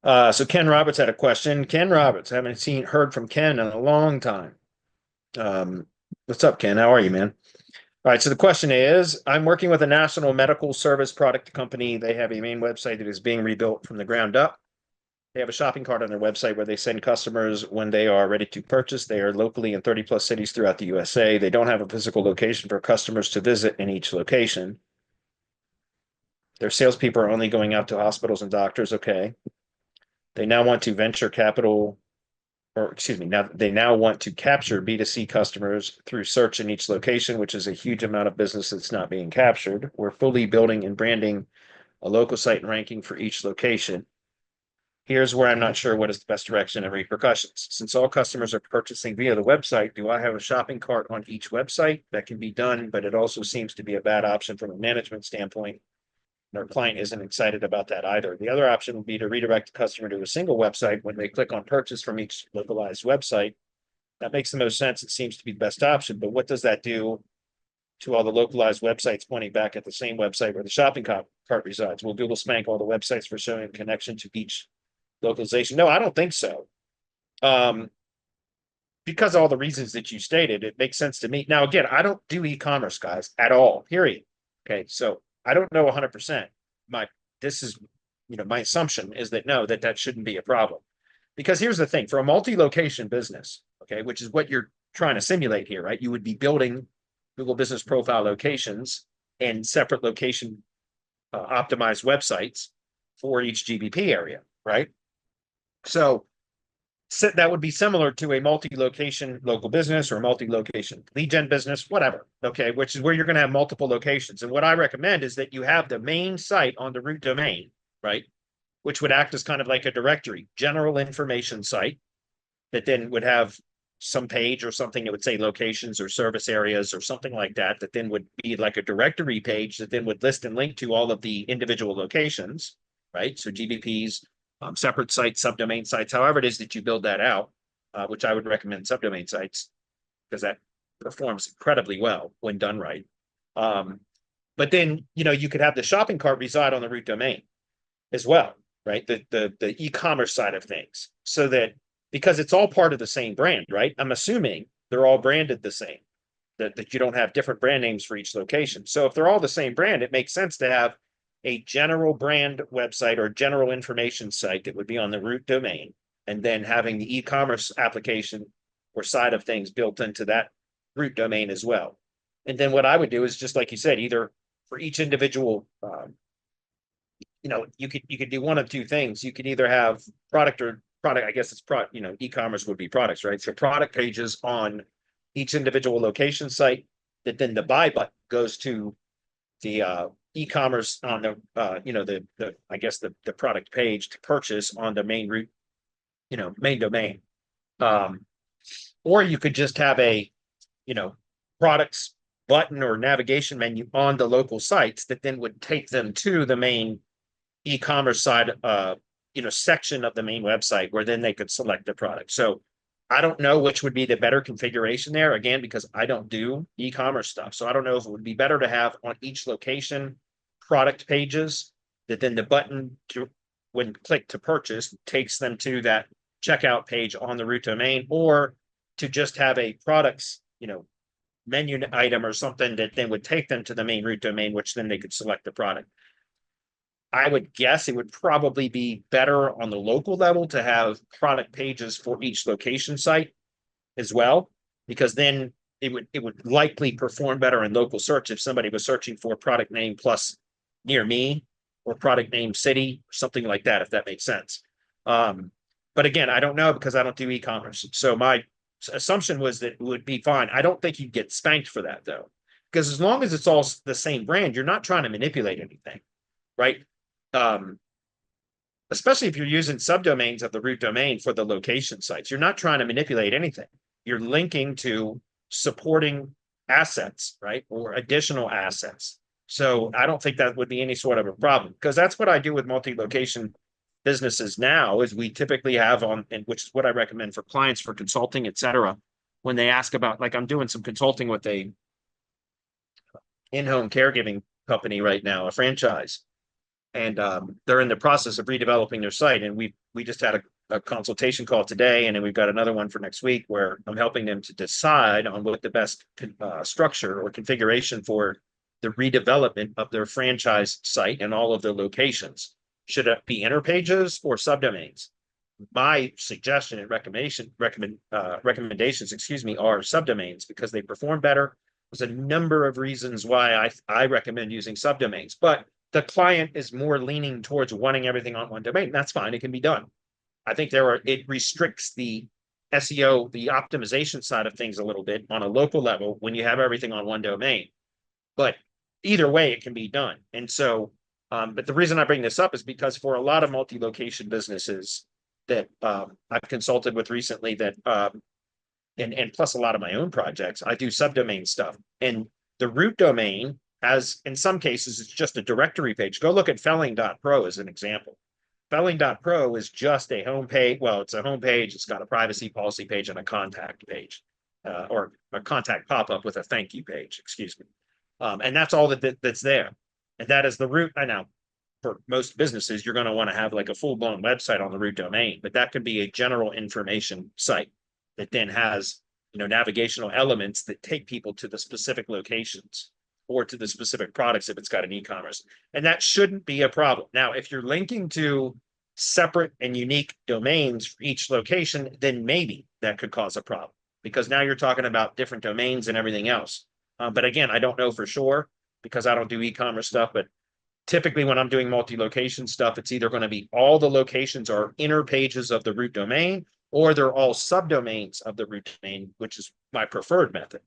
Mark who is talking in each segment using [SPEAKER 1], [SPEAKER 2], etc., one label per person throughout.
[SPEAKER 1] So Ken Roberts had a question. Ken Roberts, haven't heard from Ken in a long time. Um, what's up, Ken? How are you, man? All right. So the question is, I'm working with a national medical service product company. They have a main website that is being rebuilt from the ground up. They have a shopping cart on their website where they send customers when they are ready to purchase. They are locally in 30 plus cities throughout the USA. They don't have a physical location for customers to visit in each location. Their salespeople are only going out to hospitals and doctors. Okay. They now want to venture capital or excuse me, now they now want to capture B2C customers through search in each location, which is a huge amount of business that's not being captured. We're fully building and branding a local site and ranking for each location. Here's where I'm not sure what is the best direction and repercussions. Since all customers are purchasing via the website, do I have a shopping cart on each website? That can be done, but it also seems to be a bad option from a management standpoint. Our client isn't excited about that either. The other option would be to redirect the customer to a single website when they click on purchase from each localized website. That makes the most sense. It seems to be the best option, but what does that do to all the localized websites pointing back at the same website where the shopping cart resides? Will Google spank all the websites for showing a connection to each localization? No, I don't think so. Um, because of all the reasons that you stated, it makes sense to me. Now, again, I don't do e-commerce, guys, at all, period. Okay, so I don't know 100%. My this is, my assumption is that no, that shouldn't be a problem. Because here's the thing, for a multi-location business, okay, which is what you're trying to simulate here, right? You would be building Google Business Profile locations and separate location optimized websites for each GBP area, right? So that would be similar to a multi-location local business or a multi-location lead gen business, whatever. Okay, which is where you're going to have multiple locations. And what I recommend is that you have the main site on the root domain, right? Which would act as kind of like a directory, general information site that then would have some page or something that would say locations or service areas or something like that, that then would be like a directory page that then would list and link to all of the individual locations, right? So GBPs, separate sites, subdomain sites, however it is that you build that out, which I would recommend subdomain sites because that performs incredibly well when done right. But then, you could have the shopping cart reside on the root domain as well, right? The e-commerce side of things, so that because it's all part of the same brand, right? I'm assuming they're all branded the same, that you don't have different brand names for each location. So if they're all the same brand, it makes sense to have a general brand website or general information site that would be on the root domain, and then having the e-commerce application or side of things built into that root domain as well. And then what I would do is just like you said, either for each individual, you could do one of two things. You could either have product, I guess it's product, e-commerce would be products, right? So product pages on each individual location site that then the buy button goes to the e-commerce on the I guess the product page to purchase on the main root, main domain. Um, or you could just have a, you know, products button or navigation menu on the local sites that then would take them to the main e-commerce side, section of the main website where then they could select the product. So I don't know which would be the better configuration there, again, because I don't do e-commerce stuff. So I don't know if it would be better to have on each location product pages that then the button when clicked to purchase takes them to that checkout page on the root domain, or to just have a products, menu item or something that then would take them to the main root domain, which then they could select the product. I would guess it would probably be better on the local level to have product pages for each location site as well, because then it would likely perform better in local search if somebody was searching for product name plus near me or product name city or something like that, if that makes sense. But again, I don't know because I don't do e-commerce. So my assumption was that it would be fine. I don't think you'd get spanked for that though, because as long as it's all the same brand, you're not trying to manipulate anything, right? um, Especially if you're using subdomains of the root domain for the location sites, you're not trying to manipulate anything. You're linking to supporting assets, right? Or additional assets. So I don't think that would be any sort of a problem, because that's what I do with multi-location businesses now, is we typically have on, and which is what I recommend for clients for consulting, et cetera. When they ask about, like I'm doing some consulting with a in-home caregiving company right now, a franchise, and they're in the process of redeveloping their site. And we've we just had a consultation call today, and then we've got another one for next week where I'm helping them to decide on what the best structure or configuration for the redevelopment of their franchise site and all of their locations. Should it be inner pages or subdomains? My suggestion and recommendations, excuse me, are subdomains because they perform better. There's a number of reasons why I recommend using subdomains, but the client is more leaning towards wanting everything on one domain. That's fine. It can be done. I think it restricts the SEO, the optimization side of things a little bit on a local level when you have everything on one domain. But either way, it can be done. And so, but the reason I bring this up is because for a lot of multi-location businesses that I've consulted with recently that, and plus a lot of my own projects, I do subdomain stuff. And the root domain, as in some cases, it's just a directory page. Go look at felling.pro as an example. Felling.pro is just a homepage. Well, it's a homepage. It's got a privacy policy page and a contact page, or a contact pop-up with a thank you page, excuse me. And that's all that's there. And that is the root. I know for most businesses, you're going to want to have like a full-blown website on the root domain, but that could be a general information site that then has, navigational elements that take people to the specific locations or to the specific products if it's got an e-commerce. And that shouldn't be a problem. Now, if you're linking to separate and unique domains for each location, then maybe that could cause a problem because now you're talking about different domains and everything else. But again, I don't know for sure because I don't do e-commerce stuff, but typically when I'm doing multi-location stuff, it's either going to be all the locations are inner pages of the root domain, or they're all subdomains of the root domain, which is my preferred method,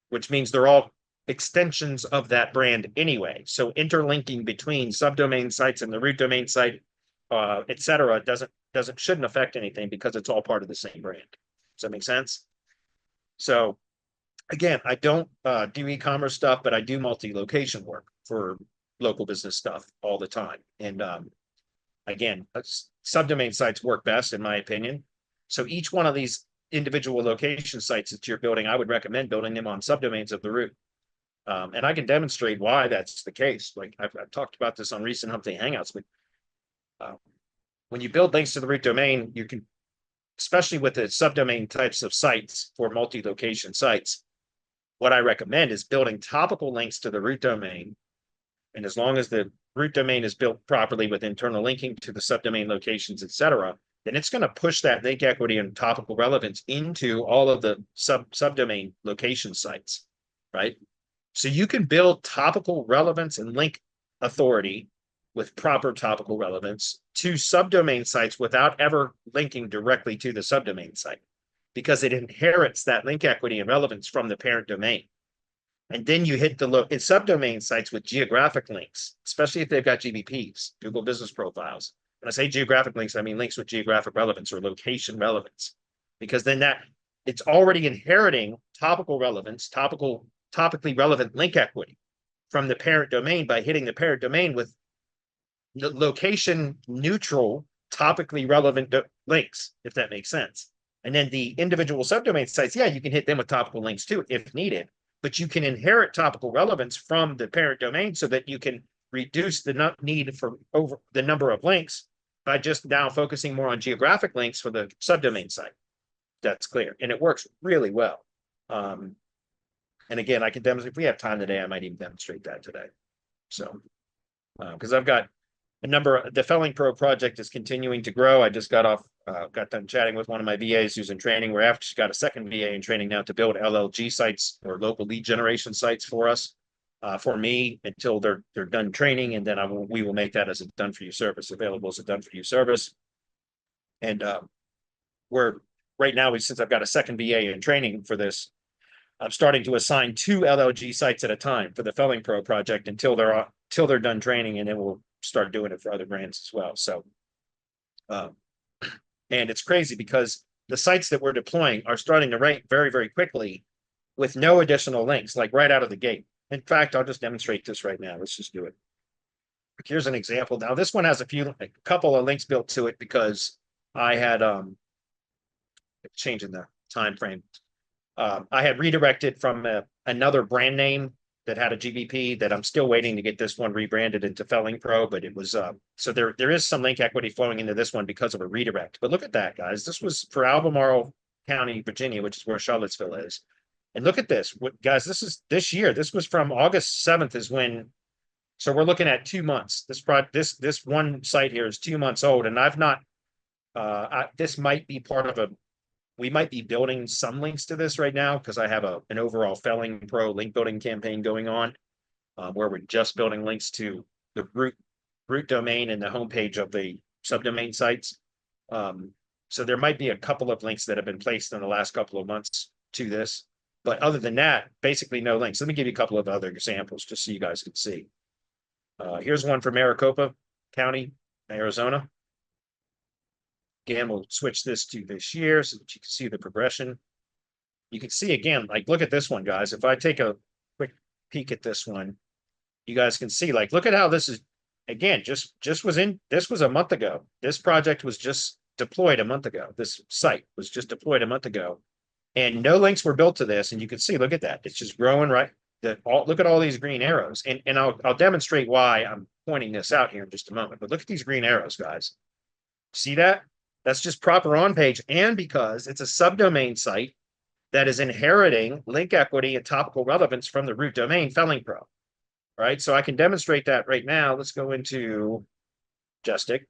[SPEAKER 1] which means they're all extensions of that brand anyway. So interlinking between subdomain sites and the root domain site, et cetera, shouldn't affect anything because it's all part of the same brand. Does that make sense? So again, I don't do e-commerce stuff, but I do multi-location work for local business stuff all the time. And again, subdomain sites work best in my opinion. So each one of these individual location sites that you're building, I would recommend building them on subdomains of the root. And I can demonstrate why that's the case. Like I've talked about this on recent Hump Day Hangouts, but when you build links to the root domain, you can, especially with the subdomain types of sites for multi-location sites, what I recommend is building topical links to the root domain. And as long as the root domain is built properly with internal linking to the subdomain locations, et cetera, then it's going to push that link equity and topical relevance into all of the subdomain location sites, right? So you can build topical relevance and link authority with proper topical relevance to subdomain sites without ever linking directly to the subdomain site because it inherits that link equity and relevance from the parent domain. And then you hit the subdomain sites with geographic links, especially if they've got GBPs, Google Business Profiles. When I say geographic links, I mean links with geographic relevance or location relevance, because then it's already inheriting topical relevance, topically relevant link equity from the parent domain by hitting the parent domain with location neutral, topically relevant links, if that makes sense. And then the individual subdomain sites, yeah, you can hit them with topical links too, if needed, but you can inherit topical relevance from the parent domain so that you can reduce the need for over the number of links by just now focusing more on geographic links for the subdomain site. That's clear. And it works really well. And again, I can demonstrate, if we have time today, I might even demonstrate that today. So, because I've got the felling.pro project is continuing to grow. I just got done chatting with one of my VAs who's in training. We're actually got a second VA in training now to build LLG sites or local lead generation sites for us, for me until they're done training. And then we will make that as a done for you service, available as a done for you service. And we're right now, since I've got a second VA in training for this, I'm starting to assign 2 LLG sites at a time for the felling.pro project until they're done training, and then we'll start doing it for other brands as well. So, and it's crazy because the sites that we're deploying are starting to rank very, very quickly with no additional links, like right out of the gate. In fact, I'll just demonstrate this right now. Let's just do it. Here's an example. Now, this one has a couple of links built to it because I had changing the time frame. I had redirected from another brand name that had a GBP that I'm still waiting to get this one rebranded into felling.pro, but it was so there is some link equity flowing into this one because of a redirect. But look at that, guys. This was for Albemarle County, Virginia, which is where Charlottesville is. And look at this, guys. This is this year. This was from August 7th is when. So we're looking at 2 months. This one site here is 2 months old, and I've not. This might be part of a. We might be building some links to this right now because I have an overall felling.pro link building campaign going on, where we're just building links to the root domain and the homepage of the subdomain sites. So there might be a couple of links that have been placed in the last couple of months to this. But other than that, basically no links. Let me give you a couple of other examples just so you guys can see. Here's one for Maricopa County, Arizona. Again, we'll switch this to this year so that you can see the progression. You can see again, like, look at this one, guys. If I take a quick peek at this one, you guys can see, like, look at how this is, again, this was a month ago. This project was just deployed a month ago. This site was just deployed a month ago. And no links were built to this. And you can see, look at that. It's just growing, right? Look at all these green arrows. And I'll demonstrate why I'm pointing this out here in just a moment. But look at these green arrows, guys. See that? That's just proper on page. And because it's a subdomain site that is inheriting link equity and topical relevance from the root domain felling.pro. Right? So I can demonstrate that right now. Let's go into Justic.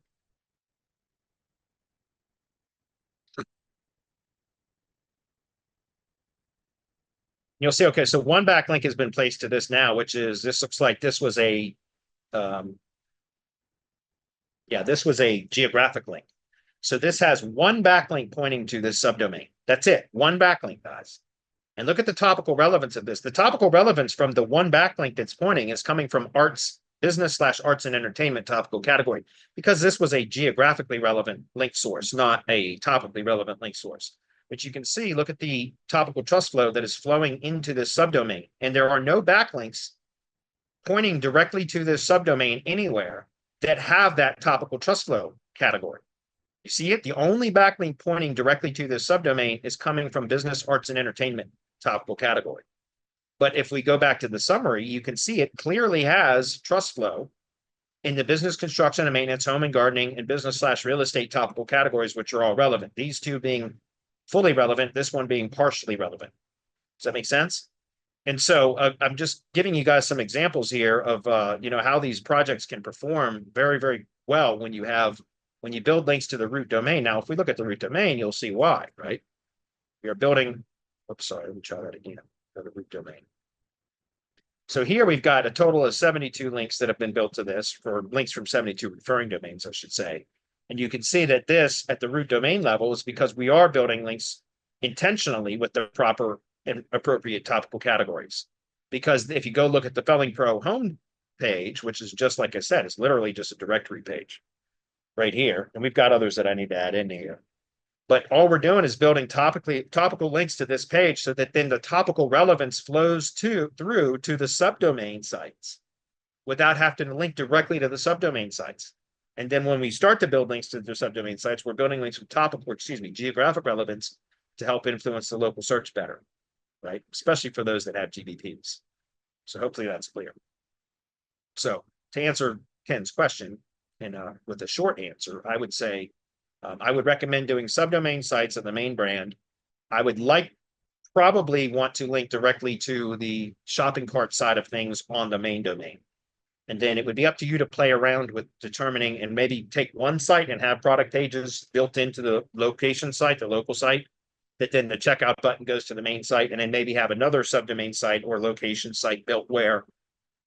[SPEAKER 1] You'll see, okay, so one backlink has been placed to this now, which is, this looks like this was a, this was a geographic link. So this has one backlink pointing to this subdomain. That's it, one backlink, guys. And look at the topical relevance of this. The topical relevance from the one backlink that's pointing is coming from business/arts and entertainment topical category, because this was a geographically relevant link source, not a topically relevant link source. But you can see, look at the topical trust flow that is flowing into this subdomain. And there are no backlinks pointing directly to this subdomain anywhere that have that topical trust flow category. You see it? The only backlink pointing directly to this subdomain is coming from business, arts, and entertainment topical category. But if we go back to the summary, you can see it clearly has trust flow in the business, construction, and maintenance, home and gardening, and business/real estate topical categories, which are all relevant. These two being fully relevant, this one being partially relevant. Does that make sense? And so I'm just giving you guys some examples here of how these projects can perform very, very well when you build links to the root domain. Now, if we look at the root domain, you'll see why, right? We are building, oops, sorry, let me try that again, go to root domain. So here we've got a total of 72 links that have been built to this, for links from 72 referring domains, I should say. And you can see that this at the root domain level is because we are building links intentionally with the proper and appropriate topical categories. Because if you go look at the felling.pro home page, which is just like I said, it's literally just a directory page right here. And we've got others that I need to add in here. But all we're doing is building topical links to this page so that then the topical relevance flows through to the subdomain sites without having to link directly to the subdomain sites. And then when we start to build links to the subdomain sites, we're building links with geographic relevance to help influence the local search better, right? Especially for those that have GBPs. So hopefully that's clear. So to answer Ken's question, and with a short answer, I would say, I would recommend doing subdomain sites of the main brand. I would probably want to link directly to the shopping cart side of things on the main domain. And then it would be up to you to play around with determining, and maybe take one site and have product pages built into the location site, the local site, that then the checkout button goes to the main site, and then maybe have another subdomain site or location site built where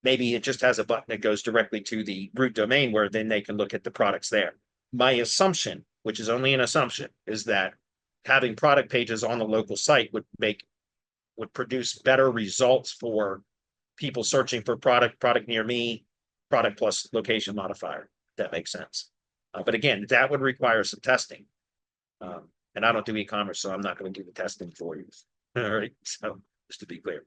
[SPEAKER 1] maybe it just has a button that goes directly to the root domain, where then they can look at the products there. My assumption, which is only an assumption, is that having product pages on the local site would produce better results for people searching for product near me, product plus location modifier, if that makes sense. But again, that would require some testing. And I don't do e-commerce, so I'm not going to do the testing for you. All right, so just to be clear.